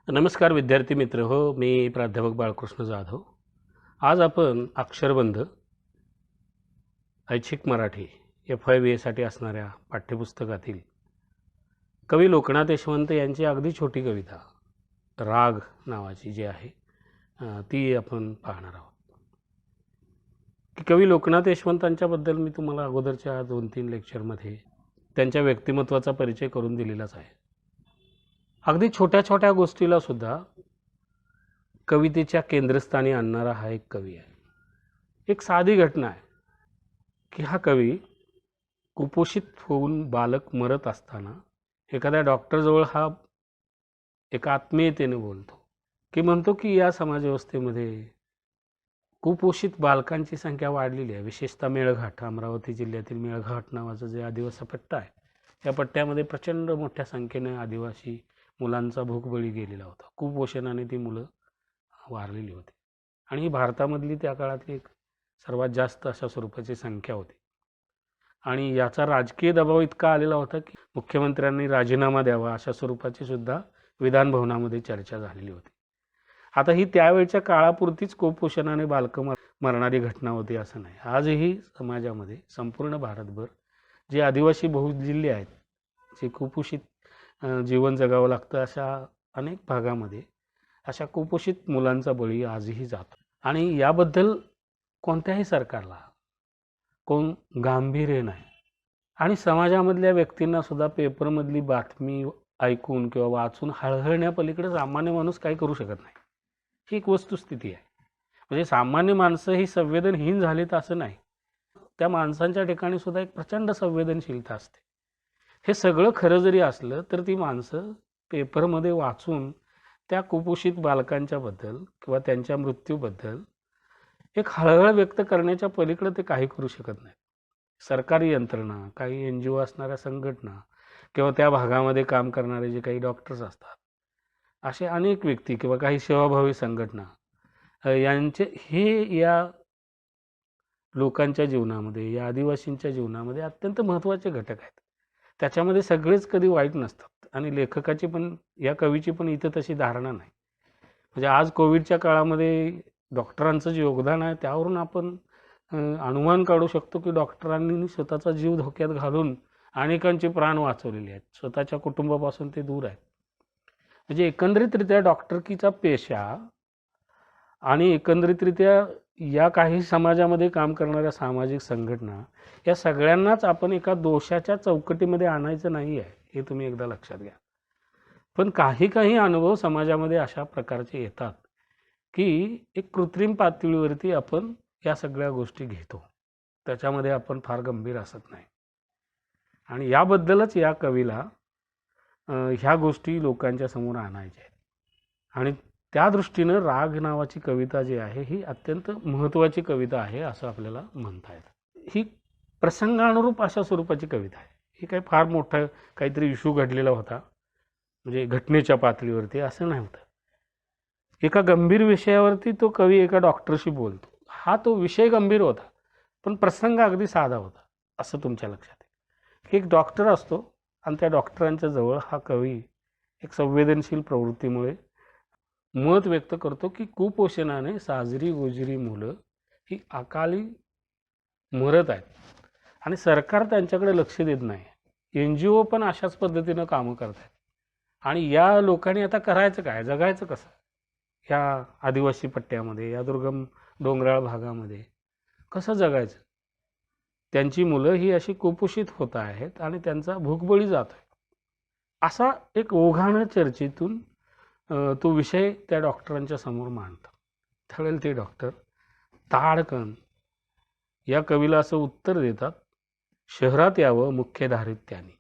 नमस्कार विद्यार्थी मित्र हो, मी प्राध्यापक बाळकृष्ण जाधव. आज आपण अक्षरबंध ऐच्छिक मराठी FYBA असणाऱ्या पाठ्यपुस्तकातील कवी लोकनाथ यशवंत यांची अगदी छोटी कविता राग नावाची जी आहे ती आपण पाहणार आहोत. की कवी लोकनाथ यशवंतांच्याबद्दल मी तुम्हाला अगोदरच्या 2-3 लेक्चरमध्ये त्यांच्या व्यक्तिमत्वाचा परिचय करून दिलेलाच आहे. अगदी छोट्या छोट्या गोष्टीला सुद्धा कवितेच्या केंद्रस्थानी आणणारा हा एक कवी आहे. एक साधी घटना आहे की हा कवी कुपोषित होऊन बालक मरत असताना एखाद्या डॉक्टरजवळ हा एका आत्मीयतेने बोलतो की म्हणतो की या समाजव्यवस्थेमध्ये कुपोषित बालकांची संख्या वाढलेली आहे. विशेषतः मेळघाट, अमरावती जिल्ह्यातील मेळघाट नावाचं जे आदिवासी पट्टा आहे, या पट्ट्यामध्ये प्रचंड मोठ्या संख्येने आदिवासी मुलांचा भूकबळी गेलेला होता. कुपोषणाने ती मुलं वारलेली होती आणि ही भारतामधली त्या काळातली एक सर्वात जास्त अशा स्वरूपाची संख्या होती. आणि याचा राजकीय दबाव इतका आलेला होता की मुख्यमंत्र्यांनी राजीनामा द्यावा अशा स्वरूपाची सुद्धा विधानभवनामध्ये चर्चा झालेली होती. आता ही त्यावेळच्या काळापुरतीच कुपोषणाने बालकं मरणारी घटना होती असं नाही. आजही समाजामध्ये संपूर्ण भारतभर जे आदिवासी बहुजिल्हे आहेत, जे कुपोषित जीवन जगावं लागतं, अशा अनेक भागामध्ये अशा कुपोषित मुलांचा बळी आजही जातो. आणि याबद्दल कोणत्याही सरकारला कोण गांभीर्य नाही. आणि समाजामधल्या व्यक्तींना सुद्धा पेपरमधली बातमी ऐकून किंवा वाचून हळहळण्यापलीकडे सामान्य माणूस काही करू शकत नाही. ही एक वस्तुस्थिती आहे. म्हणजे सामान्य माणसं ही संवेदनहीन झालीत असं नाही. त्या माणसांच्या ठिकाणी सुद्धा एक प्रचंड संवेदनशीलता असते. हे सगळं खरं जरी असलं तर ती माणसं पेपरमध्ये वाचून त्या कुपोषित बालकांच्या बद्दल किंवा त्यांच्या मृत्यूबद्दल एक हळहळ व्यक्त करण्याच्या पलीकडे ते काही करू शकत नाही. सरकारी यंत्रणा, काही NGO असणाऱ्या संघटना किंवा त्या भागामध्ये काम करणारे जे काही डॉक्टर्स असतात, असे अनेक व्यक्ती किंवा काही सेवाभावी संघटना यांचे हे या लोकांच्या जीवनामध्ये, या आदिवासींच्या जीवनामध्ये अत्यंत महत्त्वाचे घटक आहेत. त्याच्यामध्ये सगळेच कधी वाईट नसतात आणि लेखकाची पण, या कवीची पण इथं तशी धारणा नाही. म्हणजे आज कोविडच्या काळामध्ये डॉक्टरांचं जे योगदान आहे त्यावरून आपण अनुमान काढू शकतो की डॉक्टरांनी स्वतःचा जीव धोक्यात घालून अनेकांचे प्राण वाचवलेले आहेत. स्वतःच्या कुटुंबापासून ते दूर आहेत. म्हणजे एकंदरीतरित्या डॉक्टरकीचा पेशा आणि एकंदरीतरित्या या काही समाजामध्ये काम करणाऱ्या सामाजिक संघटना, या सगळ्यांनाच आपण एका दोषाच्या चौकटीमध्ये आणायचं नाही आहे, हे तुम्ही एकदा लक्षात घ्या. पण काही काही अनुभव समाजामध्ये अशा प्रकारचे येतात की एक कृत्रिम पातळीवरती आपण या सगळ्या गोष्टी घेतो. त्याच्यामध्ये आपण फार गंभीर असत नाही. आणि याबद्दलच या कवीला ह्या गोष्टी लोकांच्या समोर आणायच्या आहेत. आणि त्या दृष्टीनं राग नावाची कविता जी आहे ही अत्यंत महत्त्वाची कविता आहे असं आपल्याला म्हणता येतं. ही प्रसंगानुरूप अशा स्वरूपाची कविता आहे. ही काही फार मोठा काहीतरी इश्यू घडलेला होता, म्हणजे घटनेच्या पातळीवरती असं नाही होतं. एका गंभीर विषयावरती तो कवी एका डॉक्टरशी बोलतो. हा तो विषय गंभीर होता, पण प्रसंग अगदी साधा होता असं तुमच्या लक्षात आहे. एक डॉक्टर असतो आणि त्या डॉक्टरांच्या जवळ हा कवी एक संवेदनशील प्रवृत्तीमुळे मत व्यक्त करतो की कुपोषणाने साजरी गोजरी मुलं ही अकाली मरत आहेत आणि सरकार त्यांच्याकडे लक्ष देत नाही. NGO पण अशाच पद्धतीनं कामं करत आहेत. आणि या लोकांनी आता करायचं काय, जगायचं कसं या आदिवासी पट्ट्यामध्ये, या दुर्गम डोंगराळ भागामध्ये कसं जगायचं? त्यांची मुलं ही अशी कुपोषित होत आहेत आणि त्यांचा भूकबळी जात आहे. असा एक ओघानं चर्चेतून तो विषय त्या डॉक्टरांच्या समोर मांडतो. त्यावेळेला ते डॉक्टर ताडकन या कवीला असं उत्तर देतात, शहरात यावं मुख्यधारेत त्यांनी.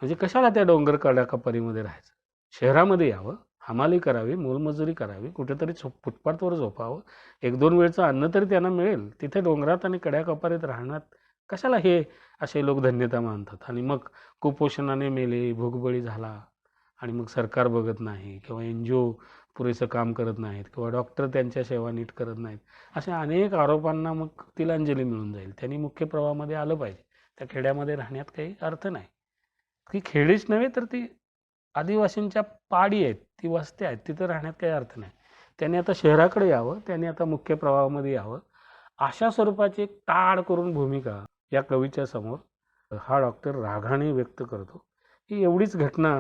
म्हणजे कशाला त्या डोंगर कडाकापरीमध्ये राहायचं, शहरामध्ये यावं, हमाली करावी, मोलमजुरी करावी, कुठेतरी फुटपाथवर झोपावं, 1-2 वेळचं अन्न तरी त्यांना मिळेल. तिथे डोंगरात आणि कड्याकपारीत राहण्यात कशाला हे असे लोक धन्यता मानतात. आणि मग कुपोषणाने मेले, भूकबळी झाला आणि मग सरकार बघत नाही किंवा NGO पुरेसं काम करत नाहीत किंवा डॉक्टर त्यांच्या सेवा नीट करत नाहीत, अशा अनेक आरोपांना मग तिलांजली मिळून जाईल. त्यांनी मुख्य प्रवाहामध्ये आलं पाहिजे. त्या खेड्यामध्ये राहण्यात काही अर्थ नाही. ती खेडीच नव्हे तर ती आदिवासींच्या पाडी आहेत, ती वस्ती आहेत, तिथं राहण्यात काही अर्थ नाही. त्यांनी आता शहराकडे यावं, त्यांनी आता मुख्य प्रवाहामध्ये यावं, अशा स्वरूपाची एक ताड करून भूमिका या कवीच्या समोर हा डॉक्टर राघाने व्यक्त करतो. ही एवढीच घटना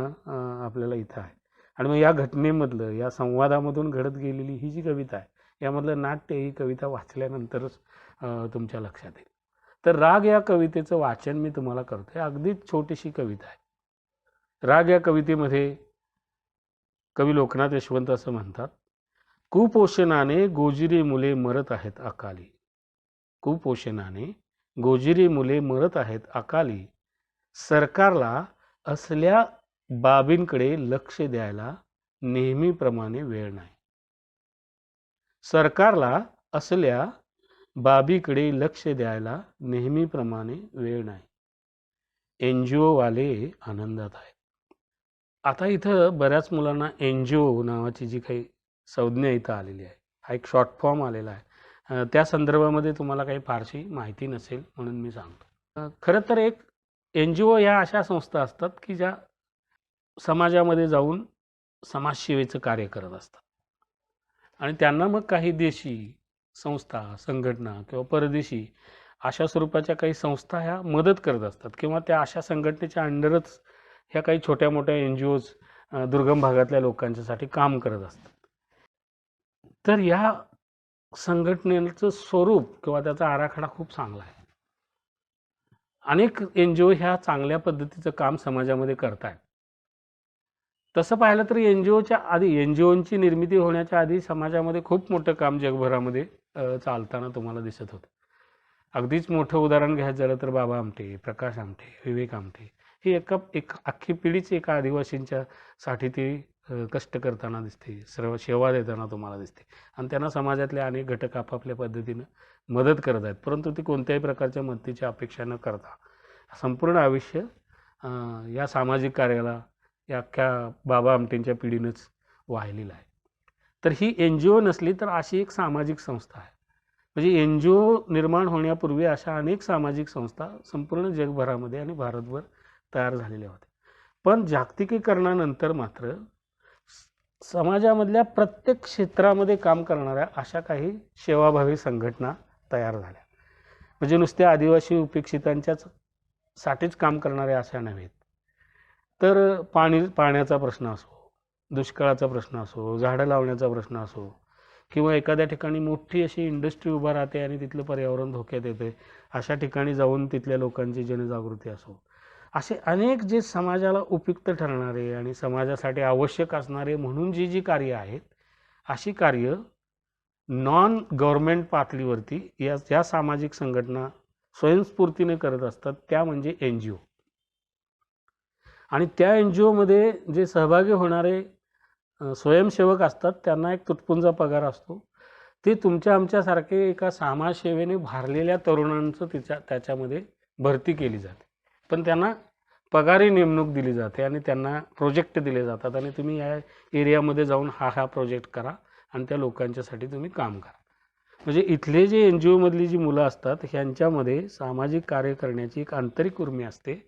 आपल्याला इथं आहे. आणि मग या घटनेमधलं, या संवादामधून घडत गेलेली ही जी कविता आहे, यामधलं नाट्य ही कविता वाचल्यानंतरच तुमच्या लक्षात येईल. तर राग या कवितेचं वाचन मी तुम्हाला करतोय. अगदीच छोटीशी कविता आहे. राग या कवितेमध्ये कवी लोकनाथ यशवंत असं म्हणतात, कुपोषणाने गोजिरी मुले मरत आहेत अकाली. कुपोषणाने गोजिरी मुले मरत आहेत अकाली. सरकारला असल्या बाबींकडे लक्ष द्यायला नेहमीप्रमाणे वेळ नाही. सरकारला असल्या बाबीकडे लक्ष द्यायला नेहमीप्रमाणे वेळ नाही. NGO वाले आनंदात आहेत. आता इथं बऱ्याच मुलांना NGO नावाची जी काही संज्ञा इथं आलेली आहे, हा एक शॉर्ट फॉर्म आलेला आहे. त्या संदर्भामध्ये तुम्हाला काही फारशी माहिती नसेल म्हणून मी सांगतो. खरं तर एक NGO ह्या अशा संस्था असतात की ज्या समाजामध्ये जाऊन समाजसेवेचं कार्य करत असतात. आणि त्यांना मग काही देशी संस्था, संघटना किंवा परदेशी अशा स्वरूपाच्या काही संस्था ह्या मदत करत असतात, किंवा त्या अशा संघटनेच्या अंडरच ह्या काही छोट्या मोठ्या NGOज दुर्गम भागातल्या लोकांच्यासाठी काम करत असतात. तर या संघटनेचं स्वरूप किंवा त्याचा आराखडा खूप चांगला आहे. अनेक NGO ह्या चांगल्या पद्धतीचं काम समाजामध्ये करतायत. तसं पाहिलं तर NGOच्या आधी, NGOंची निर्मिती होण्याच्या आधी समाजामध्ये खूप मोठं काम जगभरामध्ये चालताना तुम्हाला दिसत होतं. अगदीच मोठं उदाहरण घ्यायचं झालं तर बाबा आमटे, प्रकाश आमटे, विवेक आमटे ही एक अख्खी पिढीच एका आदिवासींच्या साठी ती कष्ट करताना दिसते, सर्व सेवा देताना तुम्हाला दिसते. आणि त्यांना समाजातले अनेक घटक आपापल्या पद्धतीनं मदत करत आहेत, परंतु ती कोणत्याही प्रकारच्या मदतीची अपेक्षा न करता संपूर्ण आयुष्य या सामाजिक कार्याला या अख्ख्या बाबा आमटेंच्या पिढीनंच वाहिलेलं आहे. तर ही NGO नसली तर अशी एक सामाजिक संस्था आहे. म्हणजे NGO निर्माण होण्यापूर्वी अशा अनेक सामाजिक संस्था संपूर्ण जगभरामध्ये आणि भारतभर तयार झालेल्या होत्या. पण जागतिकीकरणानंतर मात्र समाजामधल्या प्रत्येक क्षेत्रामध्ये काम करणाऱ्या अशा काही सेवाभावी संघटना तयार झाल्या. म्हणजे नुसत्या आदिवासी उपेक्षितांच्याच साठीच काम करणाऱ्या अशा नव्हेत. तर पाण्याचा प्रश्न असो, दुष्काळाचा प्रश्न असो, झाडं लावण्याचा प्रश्न असो, किंवा एखाद्या ठिकाणी मोठी अशी इंडस्ट्री उभा राहते आणि तिथलं पर्यावरण धोक्यात येते, अशा ठिकाणी जाऊन तिथल्या लोकांची जनजागृती असो, असे अनेक जे समाजाला उपयुक्त ठरणारे आणि समाजासाठी आवश्यक असणारे म्हणून जी कार्य आहेत, अशी कार्य नॉन गव्हर्नमेंट पातळीवरती या सामाजिक संघटना स्वयंस्फूर्तीने करत असतात, त्या म्हणजे NGO. आणि त्या NGOमध्ये जे सहभागी होणारे स्वयंसेवक असतात त्यांना एक तुटपुंजा पगार असतो. ते तुमच्या आमच्यासारखे एका समाजसेवेने भारलेल्या तरुणांचं त्याच्यामध्ये भरती केली जाते. पण त्यांना पगारी नेमणूक दिली जाते आणि त्यांना प्रोजेक्ट दिले जातात आणि तुम्ही या एरियामध्ये जाऊन हा प्रोजेक्ट करा आणि त्या लोकांच्यासाठी तुम्ही काम करा. म्हणजे इथले जे NGO मधली जी मुलं असतात ह्यांच्यामध्ये सामाजिक कार्य करण्याची एक आंतरिक उर्मी असते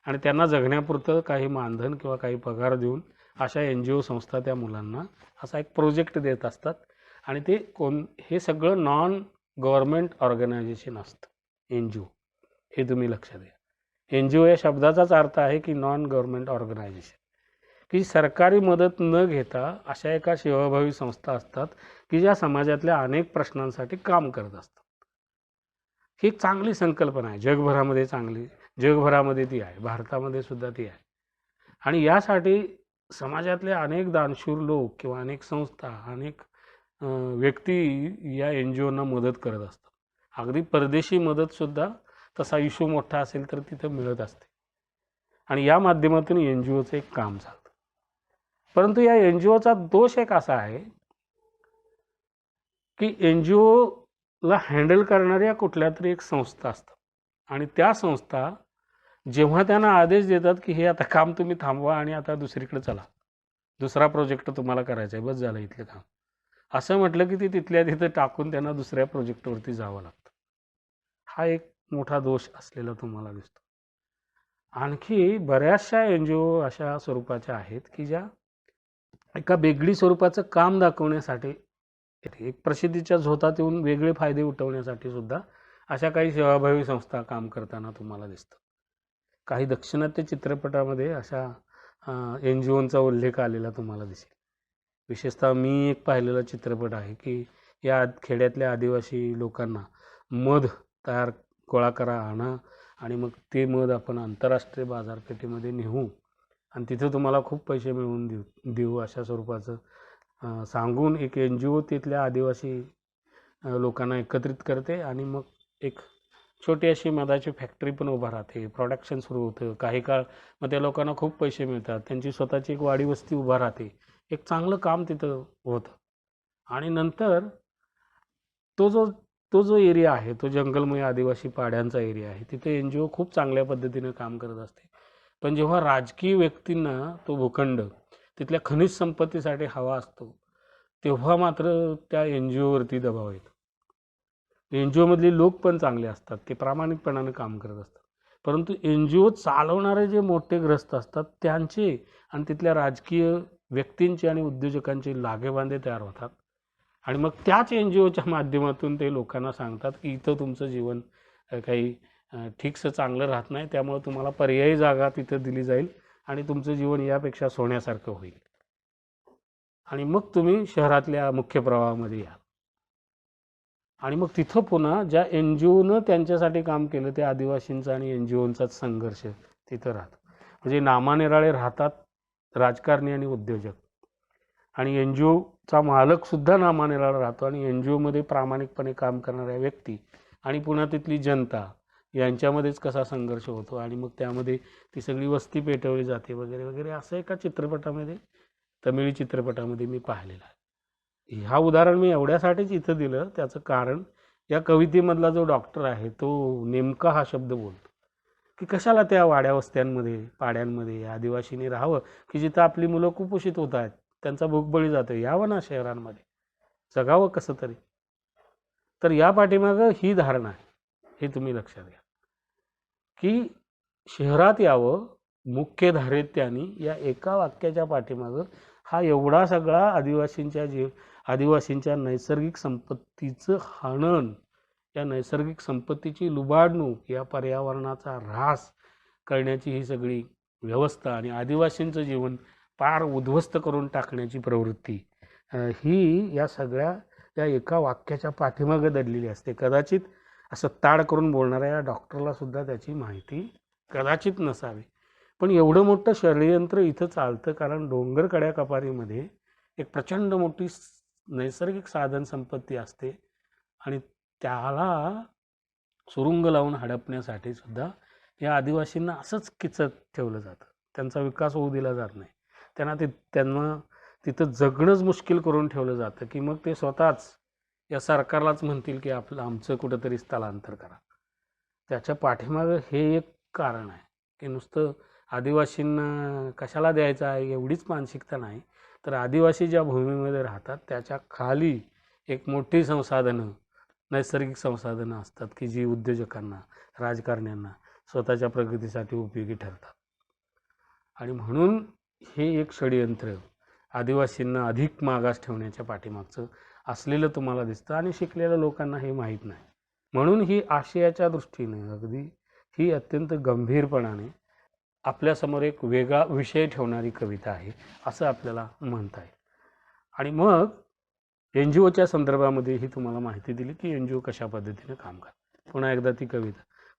आणि त्यांना जगण्यापुरतं काही मानधन किंवा काही पगार देऊन अशा NGO संस्था त्या मुलांना असा एक प्रोजेक्ट देत असतात. आणि ते हे सगळं नॉन गव्हर्नमेंट ऑर्गनायझेशन असतं NGO. हे तुम्ही लक्षात घ्या. NGO या शब्दाचाच अर्थ आहे की नॉन गव्हर्नमेंट ऑर्गनायझेशन, की सरकारी मदत न घेता अशा एका सेवाभावी संस्था असतात की ज्या समाजातल्या अनेक प्रश्नांसाठी काम करत असतात. ही एक चांगली संकल्पना आहे. जगभरामध्ये ती आहे, भारतामध्ये सुद्धा ती आहे. आणि यासाठी समाजातले अनेक दानशूर लोक किंवा अनेक संस्था, अनेक व्यक्ती या NGOंना मदत करत असतात. अगदी परदेशी मदतसुद्धा तसा इशू मोठा असेल तर तिथं मिळत असते आणि या माध्यमातून NGOचं एक काम चालतं. परंतु या NGOचा दोष एक असा आहे की NGOला हँडल करणाऱ्या कुठल्या तरी एक संस्था असतात आणि त्या संस्था जेव्हा त्यांना आदेश देतात की हे आता काम तुम्ही थांबवा आणि आता दुसरीकडे चला, दुसरा प्रोजेक्ट तुम्हाला करायचा आहे, बस झालं इथलं काम, असं म्हटलं की ते तिथल्या तिथं टाकून त्यांना दुसऱ्या प्रोजेक्टवरती जावं लागतं. हा एक मोठा दोष असलेला तुम्हाला दिसतो. आणखी बऱ्याचशा NGO अशा स्वरूपाच्या आहेत की ज्या एका वेगळी स्वरूपाचं काम दाखवण्यासाठी, एक प्रसिद्धीच्या झोतात येऊन वेगळे फायदे उठवण्यासाठी सुद्धा अशा काही सेवाभावी संस्था काम करताना तुम्हाला दिसतं. काही दाक्षिणात्य चित्रपटामध्ये अशा NGOंचा उल्लेख आलेला तुम्हाला दिसेल. विशेषतः मी एक पाहिलेला चित्रपट आहे की या खेड्यातल्या आदिवासी लोकांना मध तयार गोळा करा, आणा आणि मग ते मध आपण आंतरराष्ट्रीय बाजारपेठेमध्ये नेऊ आणि तिथे तुम्हाला खूप पैसे मिळवून देऊ अशा स्वरूपाचं सांगून एक NGO तिथल्या आदिवासी लोकांना एकत्रित करते आणि मग एक छोटी अशी मधाची फॅक्टरी पण उभा राहते, प्रोडक्शन सुरू होतं. काही काळ मग त्या लोकांना खूप पैसे मिळतात, त्यांची स्वतःची एक वाडी वस्ती उभा राहते. एक चांगलं काम तिथं होतं आणि नंतर तो जो एरिया आहे, तो जंगलमय आदिवासी पाड्यांचा एरिया आहे, तिथे NGO खूप चांगल्या पद्धतीने काम करत असते. पण जेव्हा राजकीय व्यक्तींना तो भूखंड तिथल्या खनिज संपत्तीसाठी हवा असतो, तेव्हा मात्र त्या NGOवरती दबाव येतो. NGOमधले लोक पण चांगले असतात, ते प्रामाणिकपणाने काम करत असतात. परंतु NGO चालवणारे जे मोठे ग्रस्त असतात त्यांचे आणि तिथल्या राजकीय व्यक्तींचे आणि उद्योजकांचे लागेबांधे तयार होतात आणि मग त्याच NGOच्या माध्यमातून ते लोकांना सांगतात की इथं तुमचं जीवन काही ठीकसं चांगलं राहत नाही, त्यामुळे तुम्हाला पर्यायी जागा तिथं दिली जाईल आणि तुमचं जीवन यापेक्षा सोन्यासारखं होईल आणि मग तुम्ही शहरातल्या मुख्य प्रवाहामध्ये या. आणि मग तिथं पुन्हा ज्या NGOनं त्यांच्यासाठी काम केलं त्या आदिवासींचा आणि NGOंचाच संघर्ष तिथं राहतो. म्हणजे नामानिराळे राहतात राजकारणी आणि उद्योजक आणि NGOचा मालकसुद्धा नामानिराळा राहतो आणि NGOमध्ये प्रामाणिकपणे काम करणाऱ्या व्यक्ती आणि पुन्हा तिथली जनता यांच्यामध्येच कसा संघर्ष होतो आणि मग त्यामध्ये ती सगळी वस्ती पेटवली जाते वगैरे वगैरे असं एका चित्रपटामध्ये, तमिळी चित्रपटामध्ये मी पाहिलेलं आहे. ह्या उदाहरण मी एवढ्यासाठीच इथं दिलं, त्याचं कारण या कवितेमधला जो डॉक्टर आहे तो नेमका हा शब्द बोलतो की कशाला त्या वाड्या वस्त्यांमध्ये पाड्यांमध्ये आदिवासींनी राहावं की जिथं आपली मुलं कुपोषित होत आहेत, त्यांचा भूकबळी जातो, यावं ना शहरांमध्ये, जगावं कसं तरी. तर या पाठीमागं ही धारणा आहे, हे तुम्ही लक्षात घ्या की शहरात यावं मुख्य धारेत त्यांनी, या एका वाक्याच्या पाठीमागं हा एवढा सगळा आदिवासींच्या नैसर्गिक संपत्तीचं हनन, या नैसर्गिक संपत्तीची लुबाडणूक, या पर्यावरणाचा ऱ्हास करण्याची ही सगळी व्यवस्था आणि आदिवासींचं जीवन पार उद्ध्वस्त करून टाकण्याची प्रवृत्ती, ही या सगळ्या या एका वाक्याच्या पाठीमागं दडलेली असते. कदाचित असं ताड करून बोलणाऱ्या या डॉक्टरला सुद्धा त्याची माहिती कदाचित नसावी, पण एवढं मोठं षडयंत्र इथं चालतं कारण डोंगर कड्या कपारीमध्ये एक प्रचंड मोठी नैसर्गिक साधन संपत्ती असते आणि त्याला सुरुंग लावून हडपण्यासाठी सुद्धा या आदिवासींना असंच किचत ठेवलं जातं, त्यांचा विकास होऊ दिला जात नाही, त्यांना तिथं जगणंच मुश्किल करून ठेवलं जातं की मग ते स्वतःच या सरकारलाच म्हणतील की आमचं कुठंतरी स्थलांतर करा. त्याच्या पाठीमागं हे एक कारण आहे की नुसतं आदिवासींना कशाला द्यायचं आहे एवढीच मानसिकता नाही, तर आदिवासी ज्या भूमीमध्ये राहतात त्याच्या खाली एक मोठी संसाधनं, नैसर्गिक संसाधनं असतात की जी उद्योजकांना, राजकारण्यांना स्वतःच्या प्रगतीसाठी उपयोगी ठरतात. आणि म्हणून हे एक षडयंत्र आदिवासींना अधिक मागास ठेवण्याच्या पाठीमागचं असलेलं तुम्हाला दिसतं आणि शिकलेल्या लोकांना हे माहीत नाही. म्हणून ही आशयाच्या दृष्टीने अगदी ही अत्यंत गंभीरपणाने आपल्यासमोर एक वेगळा विषय ठेवणारी कविता आहे असं आपल्याला म्हणता येईल. आणि मग NGOच्या संदर्भामध्ये ही तुम्हाला माहिती दिली की NGO कशा पद्धतीने काम करतात. पुन्हा एकदा ती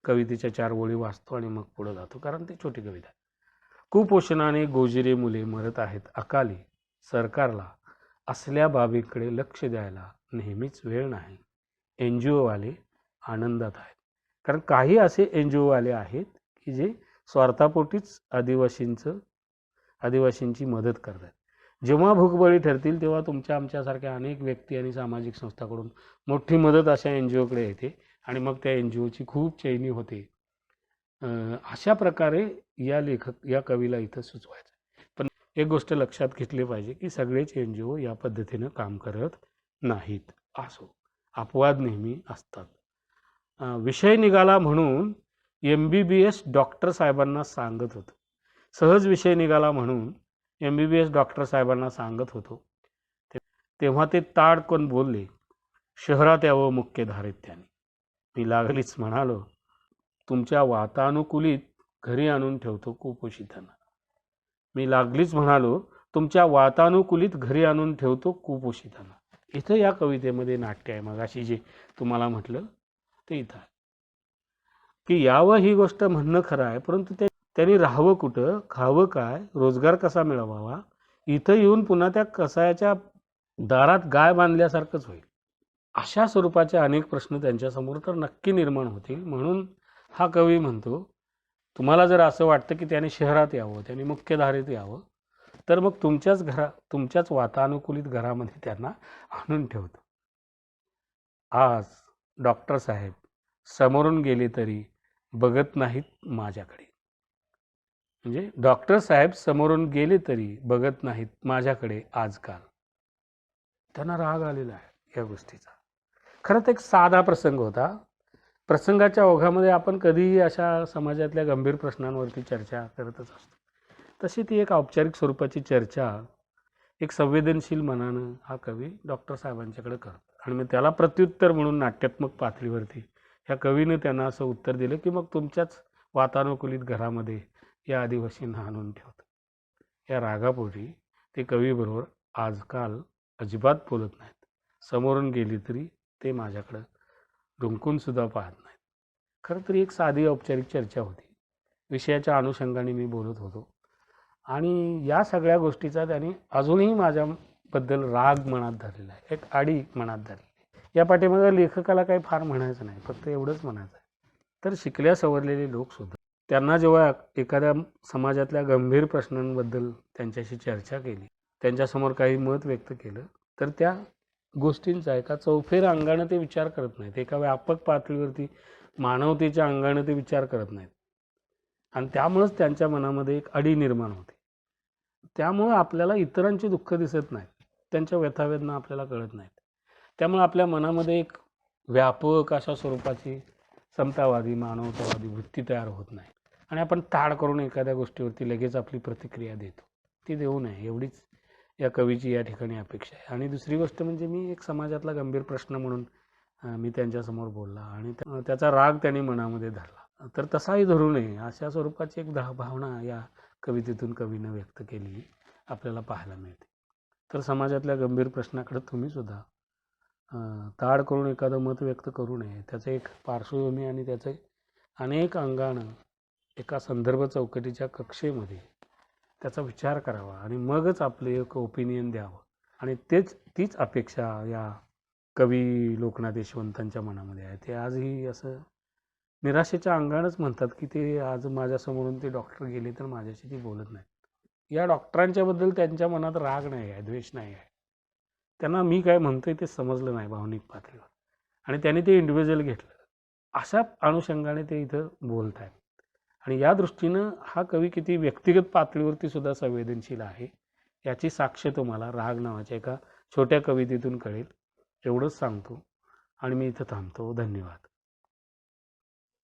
कवितेच्या 4 ओळी वाचतो आणि मग पुढे जातो कारण ती छोटी कविता आहे. कुपोषणाने गोजिरे मुले मरत आहेत अकाली, सरकारला असल्या बाबीकडे लक्ष द्यायला नेहमीच वेळ नाही. NGO वाले आनंदात आहेत. कारण काही असे NGO वाले आहेत की जे स्वार्थापोटीच आदिवासींची मदत करतात. जेव्हा भूकबळी ठरतील तेव्हा तुमच्या आमच्यासारख्या अनेक व्यक्ती आणि सामाजिक संस्थांकडून मोठी मदत अशा NGOकडे येते आणि मग त्या NGOची खूप चैनी होते. अशा प्रकारे या कवीला इथं सुचवायचं. पण एक गोष्ट लक्षात घेतली पाहिजे की सगळेच NGO या पद्धतीनं काम करत नाहीत. असो, अपवाद नेहमी असतात. विषय निघाला म्हणून MBBS डॉक्टर साहेबांना सांगत होतो. सहज विषय निघाला म्हणून MBBS डॉक्टर साहेबांना सांगत होतो. तेव्हा ते ताडकन बोलले, शहरात यावं मुख्य धारेत त्याने. मी लागलीच म्हणालो, तुमच्या वातानुकूलित घरी आणून ठेवतो कुपोषितांना. मी लागलीच म्हणालो, तुमच्या वातानुकूलित घरी आणून ठेवतो कुपोषितांना. इथं या कवितेमध्ये नाट्य आहे. मगाशी जे तुम्हाला म्हटलं ते इथं आहे की यावं ही गोष्ट म्हणणं खरं आहे, परंतु त्यांनी राहावं कुठं, खावं काय, रोजगार कसा मिळवावा, इथं येऊन पुन्हा त्या कसायाच्या दारात गाय बांधल्यासारखंच होईल. अशा स्वरूपाचे अनेक प्रश्न त्यांच्यासमोर तर नक्की निर्माण होतील. म्हणून हा कवी म्हणतो, तुम्हाला जर असं वाटतं की त्याने शहरात यावं, त्याने मुख्य धारेत यावं, तर मग तुमच्याच वातानुकूलित घरामध्ये त्यांना आणून ठेवतो. आज डॉक्टर साहेब समोरून गेले तरी बघत नाहीत माझ्याकडे. म्हणजे डॉक्टर साहेब समोरून गेले तरी बघत नाहीत माझ्याकडे आजकाल. त्यांना राग आलेला आहे या गोष्टीचा. खरं तर एक साधा प्रसंग होता. प्रसंगाच्या ओघामध्ये आपण कधीही अशा समाजातल्या गंभीर प्रश्नांवरती चर्चा करतच असतो. तशी ती एक औपचारिक स्वरूपाची चर्चा एक संवेदनशील मनानं हा कवी डॉक्टर साहेबांच्याकडे करतो. आणि मग त्याला प्रत्युत्तर म्हणून नाट्यात्मक पातळीवरती ह्या कवीनं त्यांना असं उत्तर दिलं की मग तुमच्याच वातानुकूलित घरामध्ये या आदिवासींना आणून ठेवतो. या रागापोटी ते कवीबरोबर आजकाल अजिबात बोलत नाहीत. समोरून गेली तरी ते माझ्याकडं डुंकूनसुद्धा पाहत नाहीत. खरं तरी एक साधी औपचारिक चर्चा होती. विषयाच्या अनुषंगाने मी बोलत होतो आणि या सगळ्या गोष्टीचा त्यांनी अजूनही माझ्याबद्दल राग मनात धरलेला आहे, एक आडी मनात धरलेली. या पाठीमागे लेखकाला काही फार म्हणायचं नाही, फक्त एवढंच म्हणायचं आहे. तर शिकल्या सवरलेले लोकसुद्धा त्यांना जेव्हा एखाद्या समाजातल्या गंभीर प्रश्नांबद्दल त्यांच्याशी चर्चा केली, त्यांच्यासमोर काही मत व्यक्त केलं, तर त्या गोष्टींचा एका चौफेर अंगानं ते विचार करत नाहीत. एका व्यापक पातळीवरती मानवतेच्या अंगानं ते विचार करत नाहीत. आणि त्यामुळंच त्यांच्या मनामध्ये एक अडी निर्माण होते. त्यामुळं आपल्याला इतरांची दुःख दिसत नाहीत, त्यांच्या व्यथावेदना आपल्याला कळत नाहीत. त्यामुळे आपल्या मनामध्ये एक व्यापक अशा स्वरूपाची समतावादी मानवतावादी वृत्ती तयार होत नाही आणि आपण ताड करून एखाद्या गोष्टीवरती लगेच आपली प्रतिक्रिया देतो. ती देऊ नये एवढीच या कवीची या ठिकाणी अपेक्षा आहे. आणि दुसरी गोष्ट म्हणजे मी एक समाजातला गंभीर प्रश्न म्हणून मी त्यांच्यासमोर बोलला आणि त्याचा राग त्यांनी मनामध्ये धरला. तर तसाही धरू नये अशा स्वरूपाची एक भावना या कवितेतून कवीनं व्यक्त केलेली आपल्याला पाहायला मिळते. तर समाजातल्या गंभीर प्रश्नाकडे तुम्हीसुद्धा ताड करून एखादं मत व्यक्त करू नये. त्याचं एक पार्श्वभूमी आणि त्याचं अनेक अंगानं एका संदर्भ चौकटीच्या कक्षेमध्ये त्याचा विचार करावा आणि मगच आपले एक ओपिनियन द्यावं. आणि तीच अपेक्षा या कवी लोकनाथ यशवंतांच्या मनामध्ये आहे. ते आजही असं निराशेच्या अंगानंच म्हणतात की ते आज माझ्यासमोरून ते डॉक्टर गेले तर माझ्याशी ती बोलत नाहीत. या डॉक्टरांच्याबद्दल त्यांच्या मनात राग नाही आहे, द्वेष नाही आहे. त्यांना मी काय म्हणतोय ते समजलं नाही भावनिक पातळीवर आणि त्यांनी ते इंडिव्हिज्युअल घेतलं. अशा अनुषंगाने ते इथं बोलत आहेत. आणि या दृष्टीनं हा कवी किती व्यक्तिगत पातळीवरती सुद्धा संवेदनशील आहे याची साक्ष तुम्हाला राग नावाच्या एका छोट्या कवितेतून कळेल. एवढंच सांगतो आणि मी इथं थांबतो. धन्यवाद.